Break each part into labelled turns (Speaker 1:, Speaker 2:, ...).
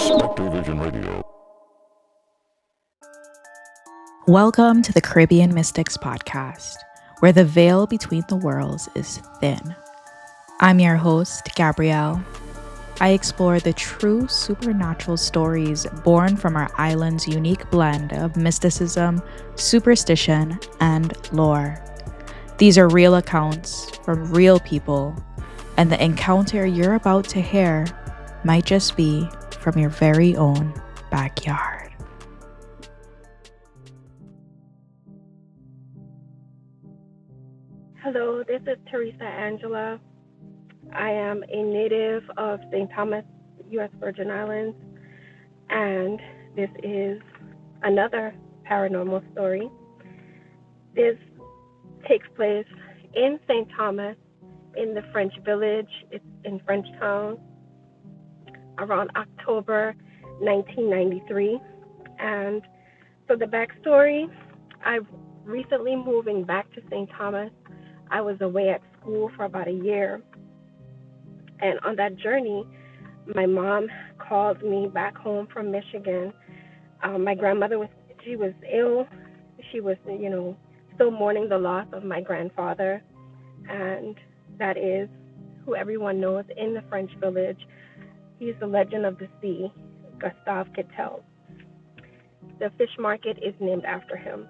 Speaker 1: SpectreVision Radio.
Speaker 2: Welcome to the Caribbean Mystics podcast, where the veil between the worlds is thin. I'm your host, Gabrielle. I explore the true supernatural stories born from our island's unique blend of mysticism, superstition, and lore. These are real accounts from real people, and the encounter you're about to hear might just be from your very own backyard.
Speaker 3: Hello, this is Theresa Angela. I am a native of St. Thomas, U.S. Virgin Islands, and this is another paranormal story. This takes place in St. Thomas in the French Village. It's in Frenchtown around October 1993. And so the backstory, I've recently moving back to St. Thomas. I was away at school for about a year. And on that journey, my mom called me back home from Michigan. My grandmother was ill. She was, still mourning the loss of my grandfather. And that is who everyone knows in the French Village. He's the legend of the sea, Gustave Kittel. The fish market is named after him.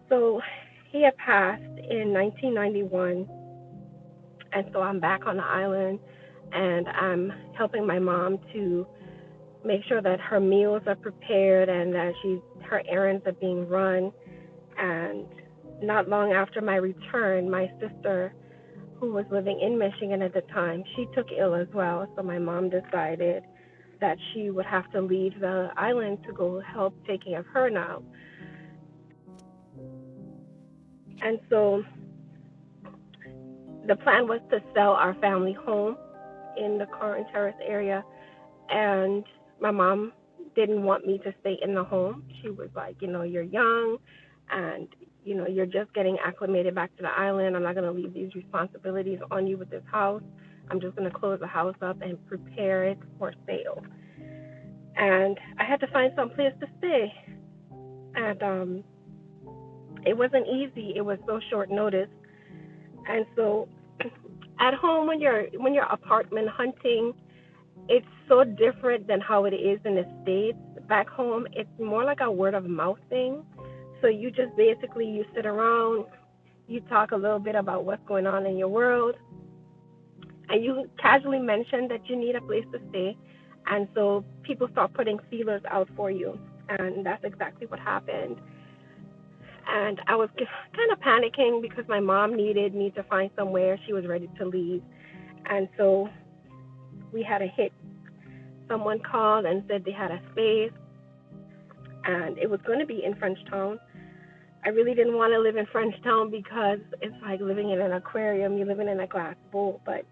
Speaker 3: So he had passed in 1991. And so I'm back on the island, and I'm helping my mom to make sure that her meals are prepared and that her errands are being run. And not long after my return, my sister, who was living in Michigan at the time, she took ill as well. So my mom decided that she would have to leave the island to go help take care of her now. And so the plan was to sell our family home in the Corin Terrace area, and my mom didn't want me to stay in the home. She was like, you're young, and, you're just getting acclimated back to the island. I'm not going to leave these responsibilities on you with this house. I'm just going to close the house up and prepare it for sale. And I had to find some place to stay, and it wasn't easy. It was so short notice. And so at home, when you're apartment hunting, it's so different than how it is in the States. Back home, it's more like a word of mouth thing. So you just basically, you sit around, you talk a little bit about what's going on in your world, and you casually mention that you need a place to stay. And so people start putting feelers out for you. And that's exactly what happened. And I was kind of panicking because my mom needed me to find somewhere. She was ready to leave. And so we had a hit. Someone called and said they had a space, and it was going to be in Frenchtown. I really didn't want to live in Frenchtown because it's like living in an aquarium. You're living in a glass bowl. But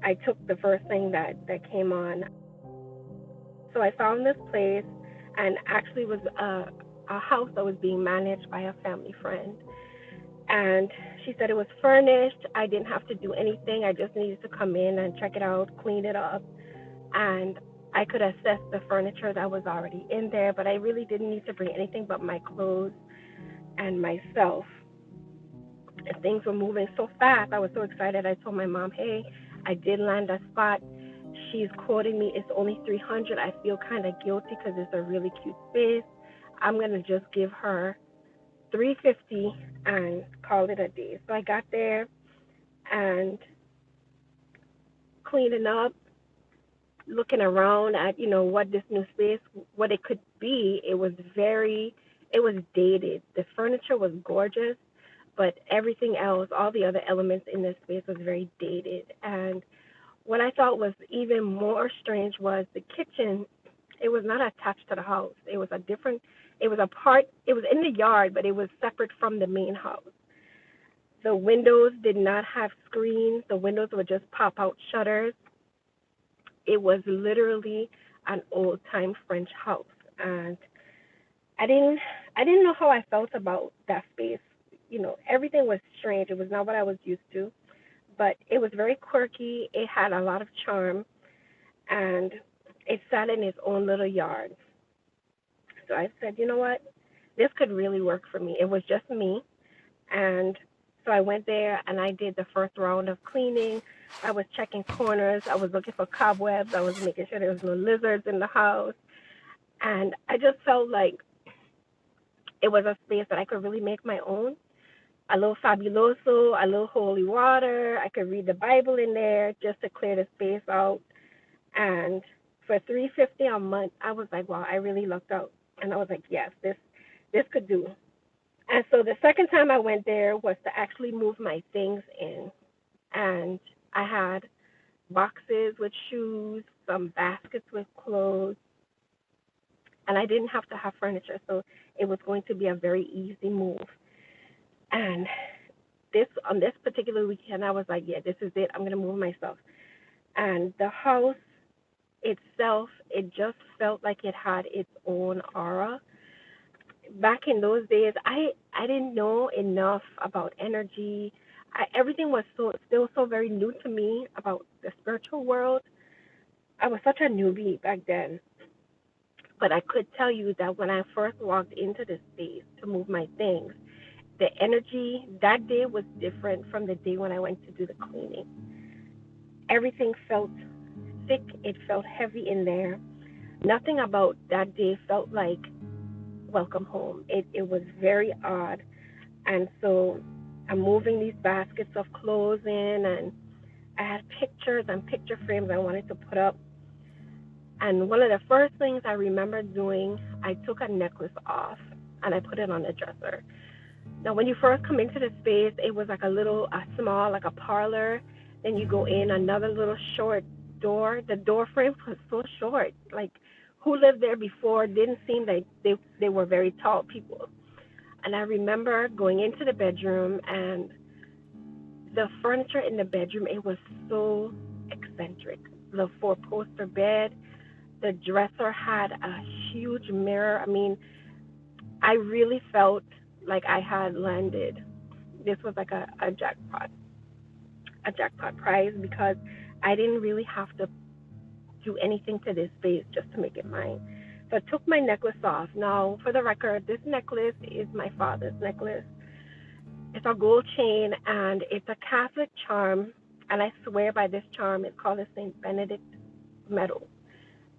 Speaker 3: I took the first thing that came on. So I found this place, and actually was a house that was being managed by a family friend. And she said it was furnished. I didn't have to do anything. I just needed to come in and check it out, clean it up, and I could assess the furniture that was already in there, but I really didn't need to bring anything but my clothes and myself. And things were moving so fast. I was so excited. I told my mom, hey, I did land a spot. She's quoting me, it's only $300. I feel kind of guilty because it's a really cute space. I'm going to just give her $350 and call it a day. So I got there and cleaning up, looking around at, what this new space, what it could be. It was dated. The furniture was gorgeous, but everything else, all the other elements in this space was very dated. And what I thought was even more strange was the kitchen. It was not attached to the house. It was in the yard, but it was separate from the main house. The windows did not have screens. The windows would just pop out shutters. It was literally an old-time French house. And I didn't know how I felt about that space. Everything was strange. It was not what I was used to, but it was very quirky. It had a lot of charm. And it sat in its own little yard. So I said, you know what? This could really work for me. It was just me. And so I went there and I did the first round of cleaning. I was checking corners. I was looking for cobwebs. I was making sure there was no lizards in the house. And I just felt like it was a space that I could really make my own. A little fabuloso, a little holy water. I could read the Bible in there just to clear the space out. And for $350 a month, I was like, wow, I really lucked out. And I was like, yes, this could do. And so the second time I went there was to actually move my things in. And I had boxes with shoes, some baskets with clothes, and I didn't have to have furniture, so it was going to be a very easy move. And on this particular weekend, I was like, yeah, this is it. I'm going to move myself. And the house itself, it just felt like it had its own aura. Back in those days, I didn't know enough about energy. Everything was still so very new to me about the spiritual world. I was such a newbie back then. But I could tell you that when I first walked into the space to move my things, the energy that day was different from the day when I went to do the cleaning. Everything felt thick. It felt heavy in there. Nothing about that day felt like welcome home. It was very odd. And so I'm moving these baskets of clothes in, and I had pictures and picture frames I wanted to put up. And one of the first things I remember doing, I took a necklace off and I put it on the dresser. Now, when you first come into the space, it was like a small, like a parlor. Then you go in, another little short door. The door frame was so short. Like, who lived there before didn't seem like they were very tall people. And I remember going into the bedroom, and the furniture in the bedroom, it was so eccentric. The four-poster bed, the dresser had a huge mirror. I mean, I really felt like I had landed. This was like a jackpot prize, because I didn't really have to do anything to this space just to make it mine. So I took my necklace off. Now, for the record, this necklace is my father's necklace. It's a gold chain, and it's a Catholic charm, and I swear by this charm. It's called a St. Benedict medal.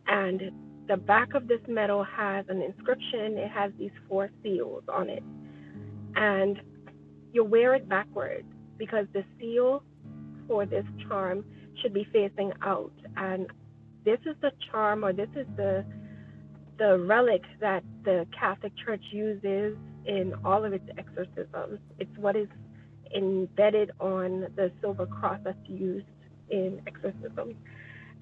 Speaker 3: And the back of this medal has an inscription. It has these 4 seals on it. And you wear it backwards, because the seal for this charm should be facing out. And this is the charm, or this is the relic that the Catholic Church uses in all of its exorcisms. It's what is embedded on the silver cross that's used in exorcisms.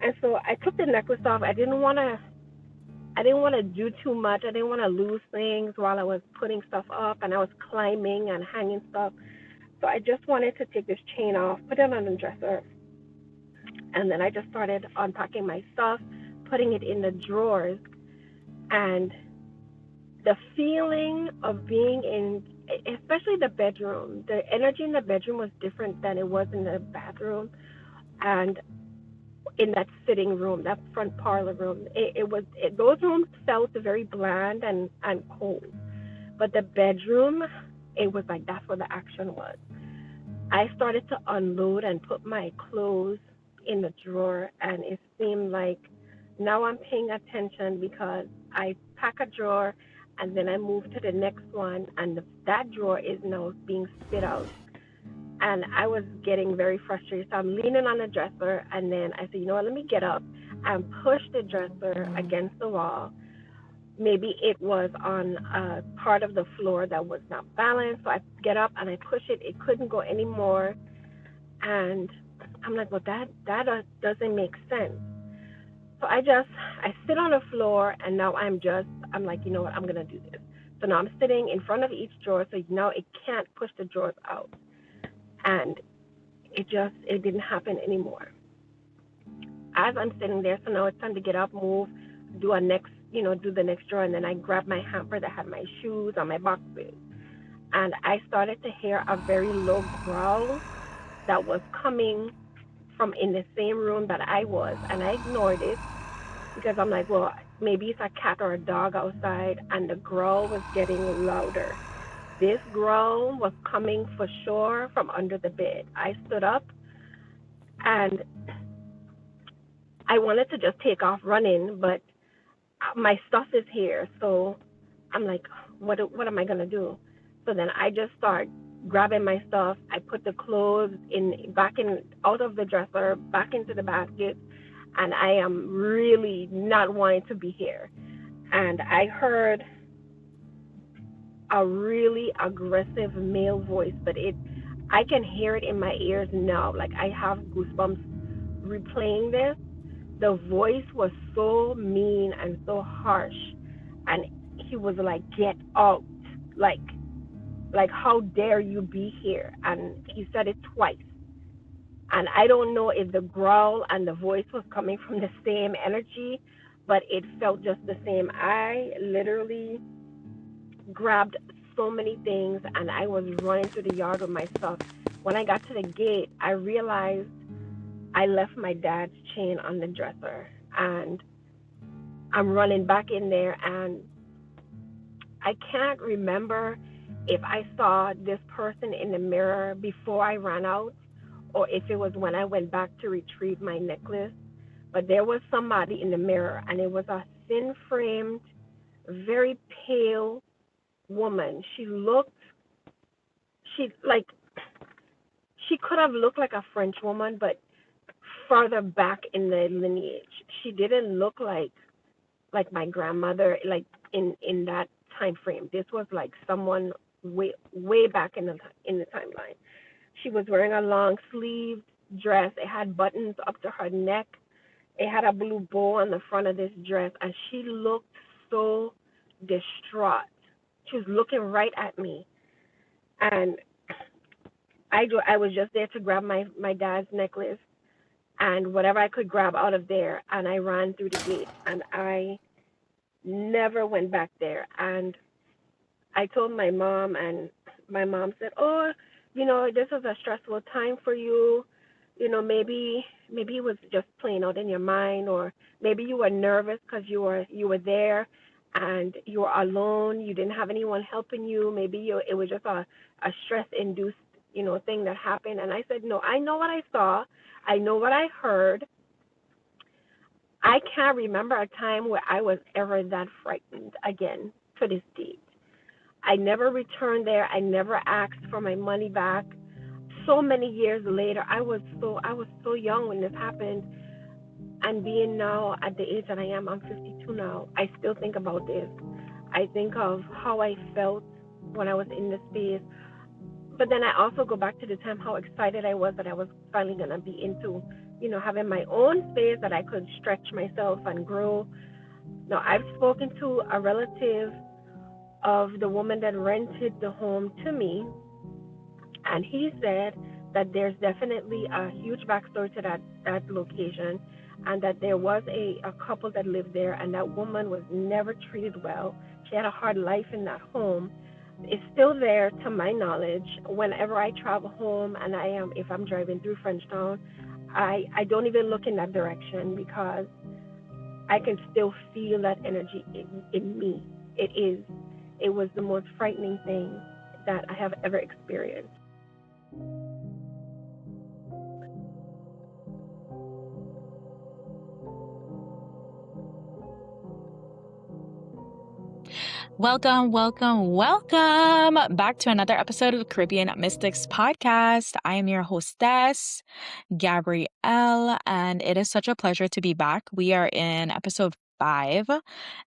Speaker 3: And so I took the necklace off. I didn't want to do too much. I didn't want to lose things while I was putting stuff up, and I was climbing and hanging stuff. So I just wanted to take this chain off, put it on the dresser, and then I just started unpacking my stuff, putting it in the drawers. And the feeling of being in, especially the bedroom, the energy in the bedroom was different than it was in the bathroom and in that sitting room, that front parlor room. Those rooms felt very bland and cold. But the bedroom, it was like that's where the action was. I started to unload and put my clothes in the drawer, and it seemed like now I'm paying attention, because I pack a drawer and then I move to the next one, and that drawer is now being spit out. And I was getting very frustrated. So I'm leaning on the dresser, and then I said, you know what, let me get up and push the dresser against the wall. Maybe it was on a part of the floor that was not balanced. So I get up and I push it. It couldn't go anymore. And I'm like, well, that doesn't make sense. So I sit on the floor, and now I'm like, you know what, I'm going to do this. So now I'm sitting in front of each drawer, so now it can't push the drawers out. And it didn't happen anymore. As I'm sitting there, so now it's time to get up, move, do the next drawer, and then I grabbed my hamper that had my shoes and my boxes. And I started to hear a very low growl that was coming from in the same room that I was, and I ignored it. because I'm like, well, maybe it's a cat or a dog outside, and the growl was getting louder. This growl was coming for sure from under the bed. I stood up and I wanted to just take off running, but my stuff is here, so I'm like, what am I gonna do? So then I just start grabbing my stuff. I put the clothes in back in out of the dresser, back into the basket, and I am really not wanting to be here. And I heard a really aggressive male voice, but I can hear it in my ears now. Like I have goosebumps replaying this. The voice was so mean and so harsh, and he was like, "Get out!" Like, how dare you be here? And he said it twice. And I don't know if the growl and the voice was coming from the same energy, but it felt just the same. I literally grabbed so many things and I was running through the yard with my stuff. When I got to the gate, I realized I left my dad's chain on the dresser, and I'm running back in there, and I can't remember if I saw this person in the mirror before I ran out or if it was when I went back to retrieve my necklace. But there was somebody in the mirror, and it was a thin framed, very pale woman. She like she could have looked like a French woman, but farther back in the lineage. She didn't look like my grandmother, like in that time frame. This was like someone way back in the timeline. She was wearing a long sleeved dress. It had buttons up to her neck. It had a blue bow on the front of this dress, and she looked so distraught. She was looking right at me, and I was just there to grab my dad's necklace and whatever I could grab out of there, and I ran through the gate, and I never went back there. And I told my mom, and my mom said, "Oh, this is a stressful time for you. Maybe it was just playing out in your mind, or maybe you were nervous because you were there, and you were alone. You didn't have anyone helping you. Maybe it was just a stress induced thing that happened." And I said, "No, I know what I saw. I know what I heard. I can't remember a time where I was ever that frightened again to this date. I never returned there. I never asked for my money back. So many years later, I was so young when this happened, and being now at the age that I am, I'm 52 now. I still think about this. I think of how I felt when I was in the space, but then I also go back to the time how excited I was that I was finally gonna be into, having my own space that I could stretch myself and grow. Now I've spoken to a relative of the woman that rented the home to me, and he said that there's definitely a huge backstory to that location, and that there was a couple that lived there, and that woman was never treated well. She had a hard life in that home. It's still there to my knowledge. Whenever I travel home, and if I'm driving through Frenchtown, I don't even look in that direction because I can still feel that energy in me. It was the most frightening thing that I have ever experienced.
Speaker 2: Welcome, welcome, welcome back to another episode of the Caribbean Mystics podcast. I am your hostess, Gabrielle, and it is such a pleasure to be back. We are in episode 5,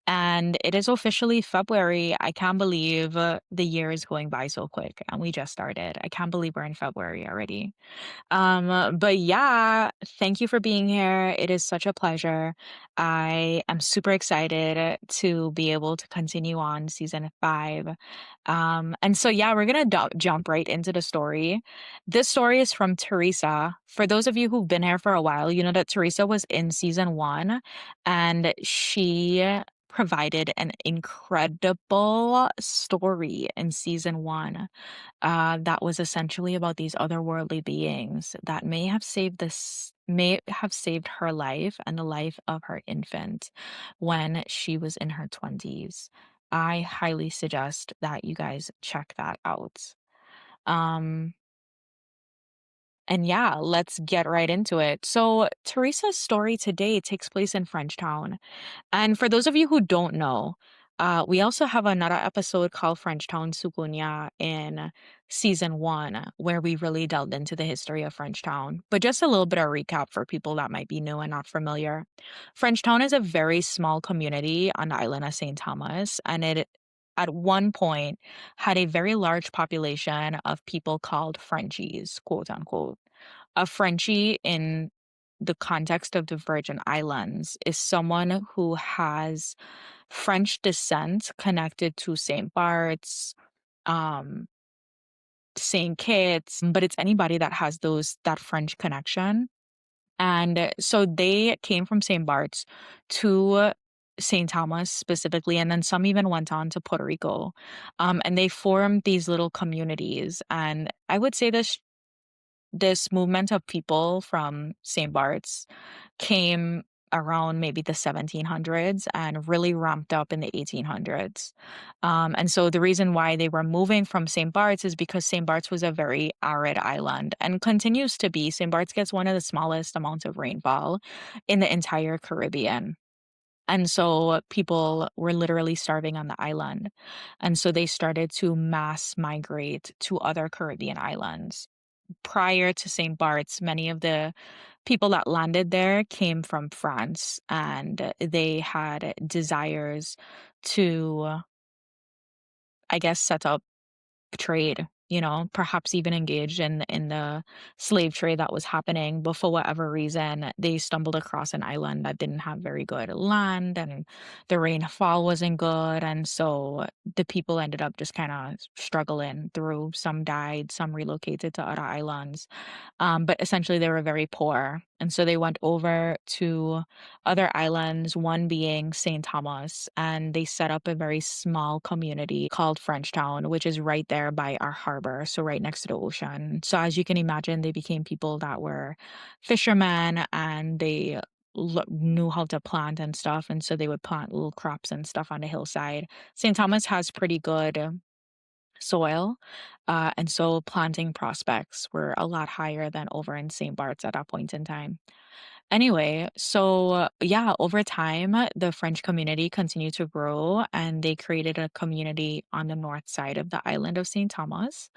Speaker 2: and it is officially February. I can't believe the year is going by so quick, and we just started. I can't believe we're in February already. But yeah, thank you for being here. It is such a pleasure. I am super excited to be able to continue on season 5. And so yeah, we're gonna jump right into the story. This story is from Theresa. For those of you who've been here for a while, you know that Theresa was in season 1, and she provided an incredible story in season 1 that was essentially about these otherworldly beings that may have saved this may have saved her life and the life of her infant when she was in her 20s. I highly suggest that you guys check that out. Um, and yeah, let's get right into it. So, Teresa's story today takes place in Frenchtown. And for those of you who don't know, we also have another episode called Frenchtown Sukunya in season 1, where we really delved into the history of Frenchtown. But just a little bit of recap for people that might be new and not familiar. Frenchtown is a very small community on the island of St. Thomas, and it at one point had a very large population of people called Frenchies, quote unquote. A Frenchie in the context of the Virgin Islands is someone who has French descent connected to St. Bart's, um, St. Kitts, but it's anybody that has that French connection. And so they came from St. Bart's to St. Thomas specifically, and then some even went on to Puerto Rico. And they formed these little communities. And I would say this movement of people from St. Bart's came around maybe the 1700s and really ramped up in the 1800s. And so the reason why they were moving from St. Bart's is because St. Bart's was a very arid island and continues to be. St. Bart's gets one of the smallest amounts of rainfall in the entire Caribbean. And so people were literally starving on the island. And so they started to mass migrate to other Caribbean islands. Prior to St. Bart's, many of the people that landed there came from France, and they had desires to, I guess, set up trade, perhaps even engaged in the slave trade that was happening. But for whatever reason, they stumbled across an island that didn't have very good land, and the rainfall wasn't good. And so the people ended up just kind of struggling through. Some died, some relocated to other islands. But essentially, they were very poor. And so they went over to other islands, one being St. Thomas, and they set up a very small community called Frenchtown, which is right there by our harbor, so right next to the ocean. So as you can imagine, they became people that were fishermen, and they knew how to plant and stuff. And so they would plant little crops and stuff on the hillside. St. Thomas has pretty good soil. And so planting prospects were a lot higher than over in St. Bart's at that point in time. Anyway, so yeah, over time, the French community continued to grow, and they created a community on the north side of the island of St. Thomas.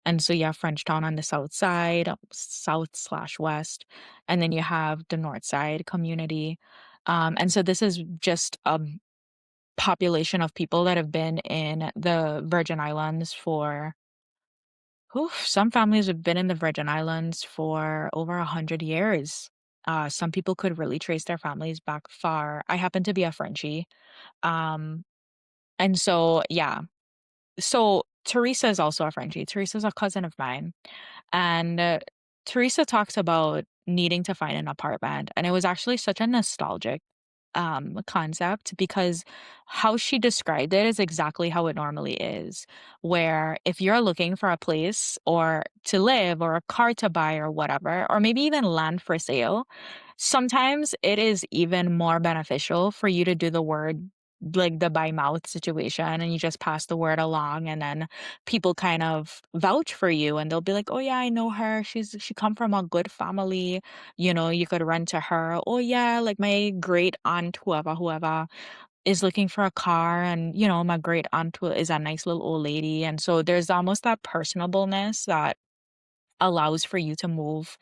Speaker 2: And so you have Frenchtown on the south side, south/west, and then you have the north side community. And so this is just a population of people that have been in the Virgin Islands for, some families have been in the Virgin Islands for over 100 years. Some people could really trace their families back far. I happen to be a Frenchie. Um, and so, yeah. So Teresa is also a Frenchie. Teresa's a cousin of mine. And Teresa talks about needing to find an apartment. And it was actually such a nostalgic concept, because how she described it is exactly how it normally is. Where if you're looking for a place or to live or a car to buy or whatever, or maybe even land for sale, sometimes it is even more beneficial for you to do the word, like the by mouth situation, and you just pass the word along, and then people kind of vouch for you, and they'll be like, oh yeah, I know her, she come from a good family. You could run to her, oh yeah, like my great aunt, whoever is looking for a car, and my great aunt is a nice little old lady. And so there's almost that personableness that allows for you to move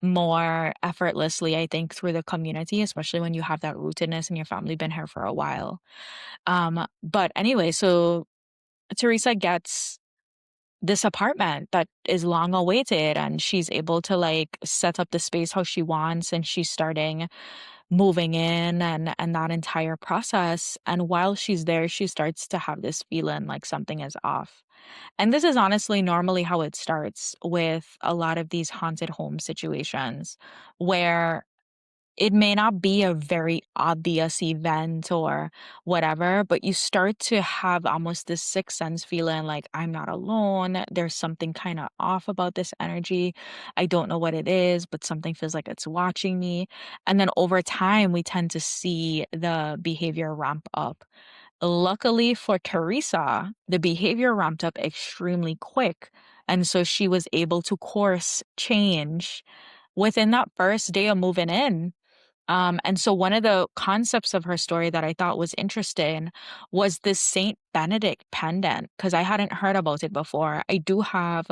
Speaker 2: more effortlessly, I think, through the community, especially when you have that rootedness and your family been here for a while. But anyway, so Teresa gets this apartment that is long awaited, and she's able to like set up the space how she wants, and she's starting moving in, and that entire process. And while she's there, she starts to have this feeling like something is off. And this is honestly normally how it starts with a lot of these haunted home situations, where it may not be a very obvious event or whatever, but you start to have almost this sixth sense feeling like I'm not alone. There's something kind of off about this energy. I don't know what it is, but something feels like it's watching me. And then over time, we tend to see the behavior ramp up. Luckily for Theresa, the behavior ramped up extremely quick. And so she was able to course change within that first day of moving in. And so one of the concepts of her story that I thought was interesting was this Saint Benedict pendant, because I hadn't heard about it before. I do have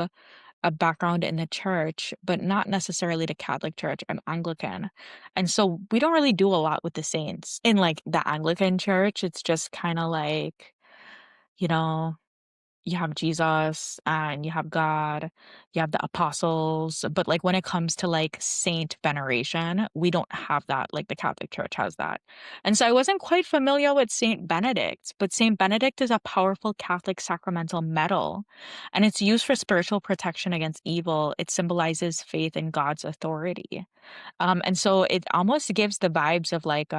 Speaker 2: a background in the church, but not necessarily the Catholic Church. I'm Anglican. And so we don't really do a lot with the saints. In like the Anglican church, it's just kind of like, you know, you have Jesus and you have God, you have the apostles. But like when it comes to like saint veneration, we don't have that like the Catholic Church has that. And so I wasn't quite familiar with Saint Benedict, but Saint Benedict is a powerful Catholic sacramental medal and it's used for spiritual protection against evil. It symbolizes faith in God's authority. And so it almost gives the vibes of like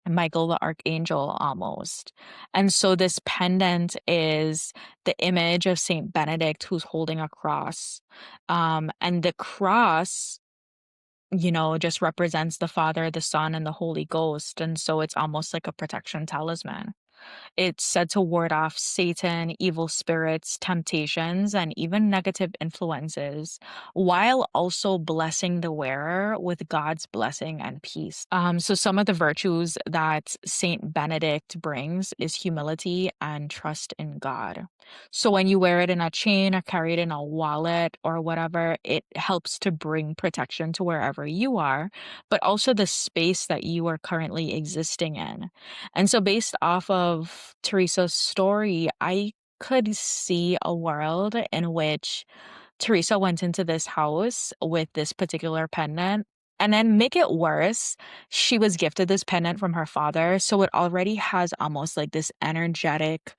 Speaker 2: Michael the Archangel almost. And so this pendant is the image of Saint Benedict who's holding a cross. And the cross, just represents the Father, the Son, and the Holy Ghost. And so it's almost like a protection talisman. It's said to ward off Satan, evil spirits, temptations, and even negative influences, while also blessing the wearer with God's blessing and peace. So some of the virtues that Saint Benedict brings is humility and trust in God. So when you wear it in a chain or carry it in a wallet or whatever, it helps to bring protection to wherever you are, but also the space that you are currently existing in. And so, based off of Teresa's story, I could see a world in which Teresa went into this house with this particular pendant. And then make it worse, she was gifted this pendant from her father. So it already has almost like this energetic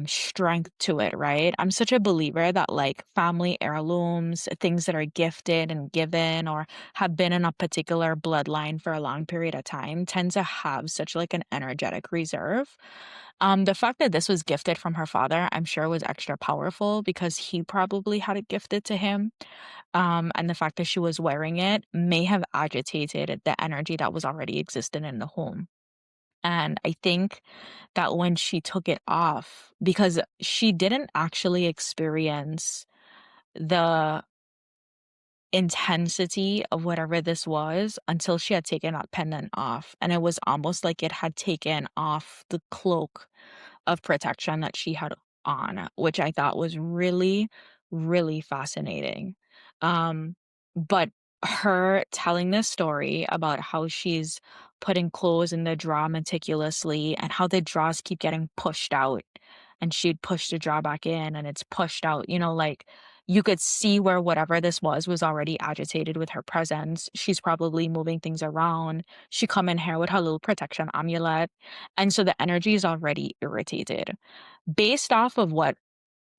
Speaker 2: strength to it, right? I'm such a believer that like family heirlooms, things that are gifted and given or have been in a particular bloodline for a long period of time tend to have such like an energetic reserve. The fact that this was gifted from her father, I'm sure was extra powerful because he probably had it gifted to him. And the fact that she was wearing it may have agitated the energy that was already existing in the home. And I think that when she took it off, because she didn't actually experience the intensity of whatever this was until she had taken that pendant off. And it was almost like it had taken off the cloak of protection that she had on, which I thought was really, really fascinating. But her telling this story about how she's putting clothes in the drawer meticulously and how the drawers keep getting pushed out and she'd push the drawer back in and it's pushed out, like you could see where whatever this was already agitated with her presence. She's probably moving things around. She come in here with her little protection amulet. And so the energy is already irritated. Based off of what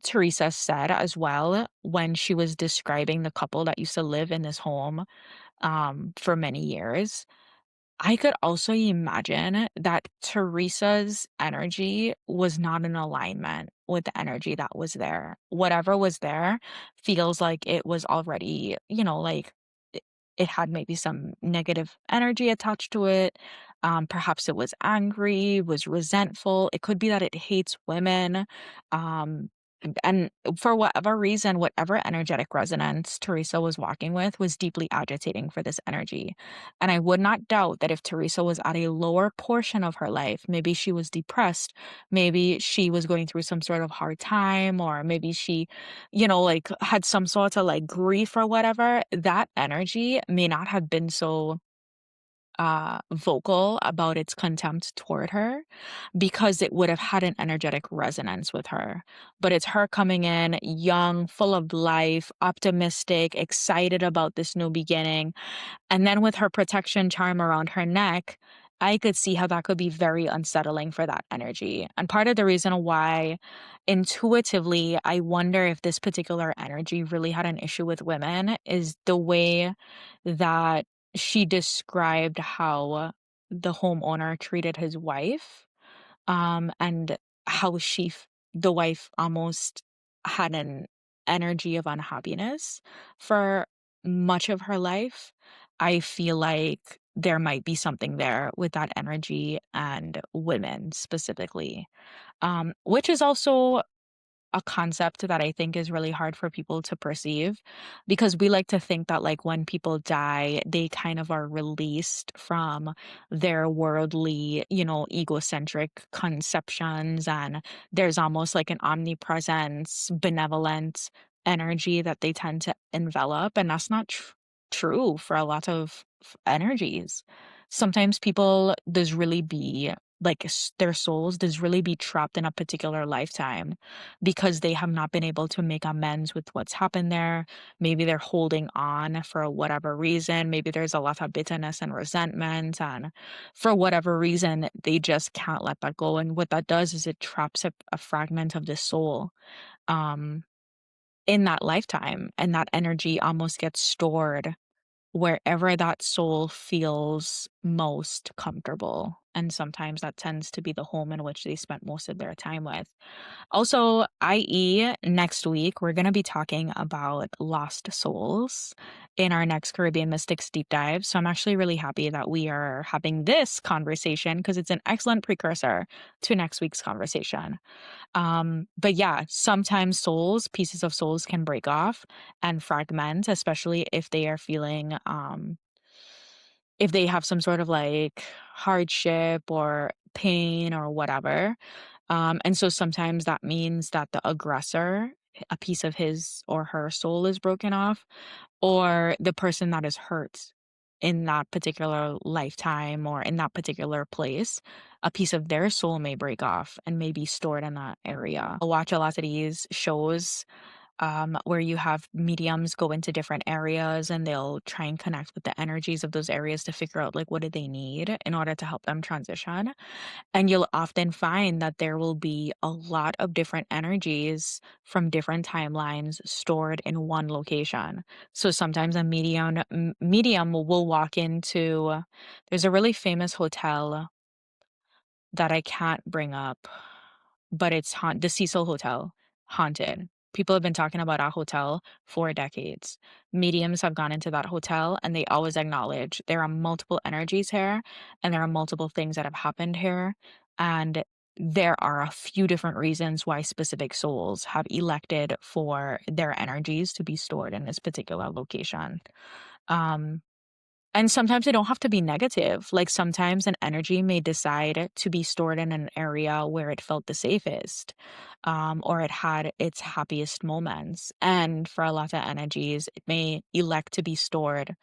Speaker 2: Teresa said as well when she was describing the couple that used to live in this home for many years, I could also imagine that Teresa's energy was not in alignment with the energy that was there. Whatever was there feels like it was already, like it had maybe some negative energy attached to it. Perhaps it was angry, was resentful. It could be that it hates women. Um, and for whatever reason, whatever energetic resonance Teresa was walking with was deeply agitating for this energy. And I would not doubt that if Teresa was at a lower portion of her life, maybe she was depressed, maybe she was going through some sort of hard time, or maybe she, like had some sort of like grief or whatever, that energy may not have been so vocal about its contempt toward her because it would have had an energetic resonance with her. But it's her coming in young, full of life, optimistic, excited about this new beginning. And then with her protection charm around her neck, I could see how that could be very unsettling for that energy. And part of the reason why intuitively I wonder if this particular energy really had an issue with women is the way that she described how the homeowner treated his wife, and how the wife almost had an energy of unhappiness for much of her life. I feel like there might be something there with that energy and women specifically, which is also a concept that I think is really hard for people to perceive, because we like to think that like when people die, they kind of are released from their worldly, egocentric conceptions, and there's almost like an omnipresence, benevolent energy that they tend to envelop, and that's not true for a lot of energies. Sometimes people does really be like their souls does really be trapped in a particular lifetime because they have not been able to make amends with what's happened there. Maybe they're holding on for whatever reason. Maybe there's a lot of bitterness and resentment. And for whatever reason, they just can't let that go. And what that does is it traps a fragment of the soul um, in that lifetime. And that energy almost gets stored wherever that soul feels most comfortable. And sometimes that tends to be the home in which they spent most of their time with. Also, i.e., next week, we're going to be talking about lost souls in our next Caribbean Mystics deep dive. So I'm actually really happy that we are having this conversation because it's an excellent precursor to next week's conversation. But yeah, sometimes pieces of souls can break off and fragment, especially if they are feeling, if they have some sort of like hardship or pain or whatever. And so sometimes that means that the aggressor, a piece of his or her soul is broken off, or the person that is hurt in that particular lifetime or in that particular place, a piece of their soul may break off and may be stored in that area. I'll watch a lot of these shows where you have mediums go into different areas and they'll try and connect with the energies of those areas to figure out like what do they need in order to help them transition. And you'll often find that there will be a lot of different energies from different timelines stored in one location. So sometimes a medium will walk into, there's a really famous hotel that I can't bring up, but it's the Cecil Hotel, haunted. People have been talking about our hotel for decades. Mediums have gone into that hotel and they always acknowledge there are multiple energies here and there are multiple things that have happened here. And there are a few different reasons why specific souls have elected for their energies to be stored in this particular location. Um, and sometimes they don't have to be negative. Like sometimes an energy may decide to be stored in an area where it felt the safest, or it had its happiest moments. And for a lot of energies, it may elect to be stored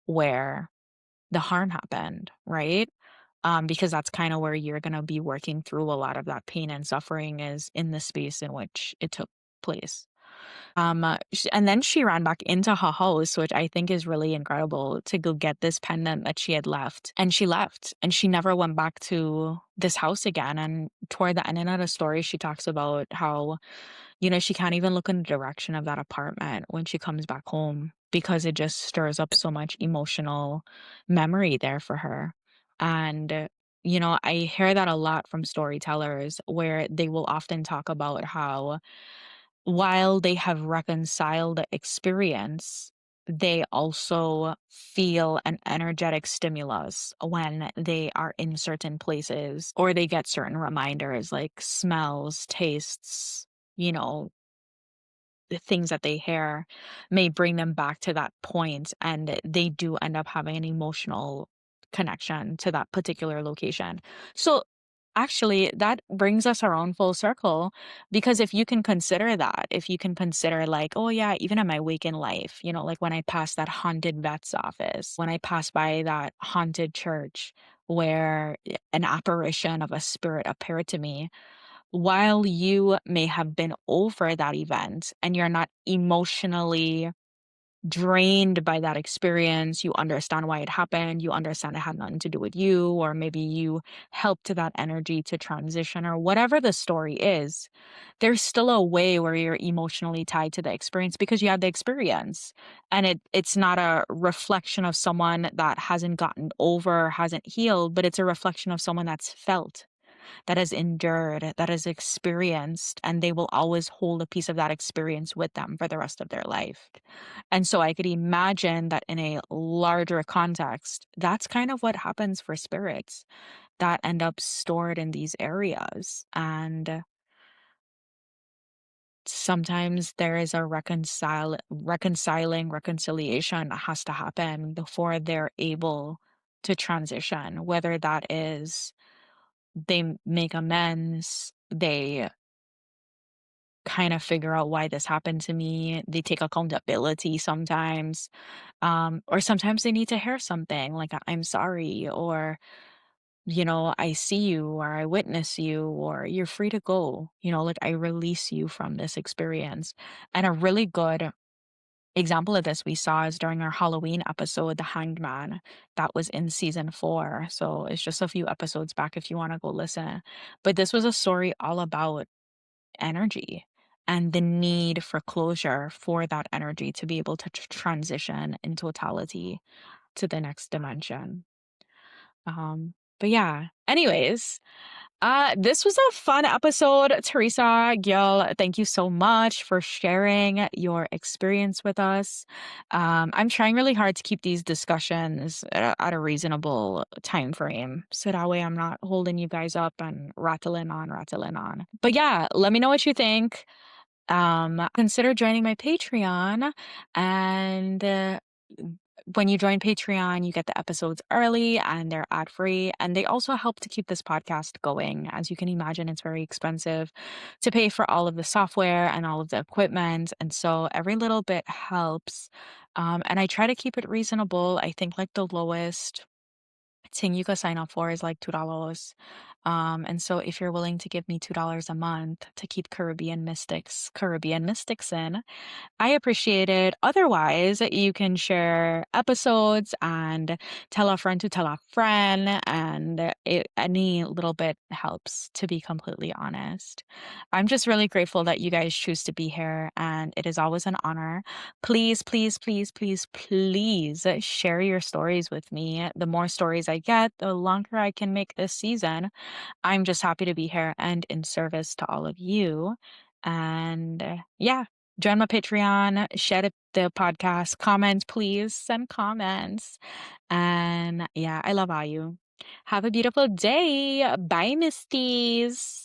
Speaker 2: where the harm happened, right? Because that's kind of where you're going to be working through a lot of that pain and suffering is in the space in which it took place. And then she ran back into her house, which I think is really incredible, to go get this pendant that she had left. And she left and she never went back to this house again. And toward the end of the story, she talks about how, she can't even look in the direction of that apartment when she comes back home because it just stirs up so much emotional memory there for her. And I hear that a lot from storytellers where they will often talk about how while they have reconciled the experience, they also feel an energetic stimulus when they are in certain places or they get certain reminders like smells, tastes, you know, the things that they hear may bring them back to that point, and they do end up having an emotional connection to that particular location. So actually that brings us around full circle, because if you can consider like, oh yeah, even in my waking life, like when I pass that haunted vet's office, when I pass by that haunted church where an apparition of a spirit appeared to me, while you may have been over that event and you're not emotionally drained by that experience, you understand why it happened, you understand it had nothing to do with you, or maybe you helped that energy to transition, or whatever the story is, there's still a way where you're emotionally tied to the experience because you had the experience. And it's not a reflection of someone that hasn't gotten over, hasn't healed, but it's a reflection of someone that's felt, that has endured, that has experienced, and they will always hold a piece of that experience with them for the rest of their life. And so I could imagine that in a larger context, that's kind of what happens for spirits that end up stored in these areas. And sometimes there is a reconciliation that has to happen before they're able to transition, whether that is they make amends, they kind of figure out why this happened to me, they take accountability sometimes, or sometimes they need to hear something like I'm sorry, or I see you, or I witness you, or you're free to go, like I release you from this experience. And a really good example of this we saw is during our Halloween episode, The Hanged Man, that was in season 4. So it's just a few episodes back if you want to go listen. But this was a story all about energy and the need for closure for that energy to be able to transition in totality to the next dimension. But yeah, anyways, this was a fun episode. Theresa, Gil, thank you so much for sharing your experience with us. I'm trying really hard to keep these discussions at a reasonable time frame, so that way I'm not holding you guys up and rattling on, rattling on. But yeah, let me know what you think. Consider joining my Patreon, and when you join Patreon, you get the episodes early and they're ad free. And they also help to keep this podcast going. As you can imagine, it's very expensive to pay for all of the software and all of the equipment. And so every little bit helps. And I try to keep it reasonable. I think like the lowest thing you could sign up for is like $2. And so if you're willing to give me $2 a month to keep Caribbean Mystics in, I appreciate it. Otherwise, you can share episodes and tell a friend to tell a friend, and any little bit helps, to be completely honest. I'm just really grateful that you guys choose to be here, and it is always an honor. Please, please, please, please, please share your stories with me. The more stories I get, the longer I can make this season. I'm just happy to be here and in service to all of you. And yeah, join my Patreon, share the podcast, comment, please send comments. And yeah, I love all you. Have a beautiful day. Bye, Misties.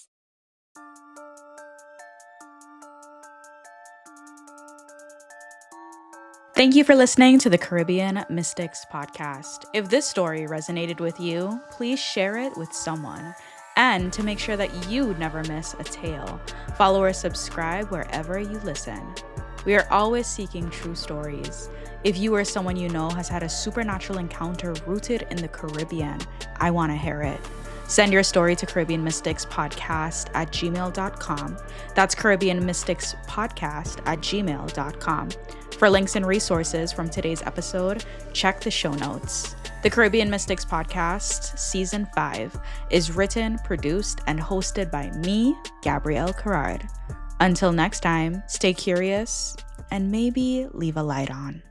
Speaker 2: Thank you for listening to the Caribbean Mystics podcast. If this story resonated with you, please share it with someone. And to make sure that you never miss a tale, follow or subscribe wherever you listen. We are always seeking true stories. If you or someone you know has had a supernatural encounter rooted in the Caribbean, I want to hear it. Send your story to caribbeanmysticspodcast@gmail.com. That's caribbeanmysticspodcast@gmail.com. For links and resources from today's episode, check the show notes. The Caribbean Mystics Podcast, Season 5, is written, produced, and hosted by me, Gabrielle Carrard. Until next time, stay curious and maybe leave a light on.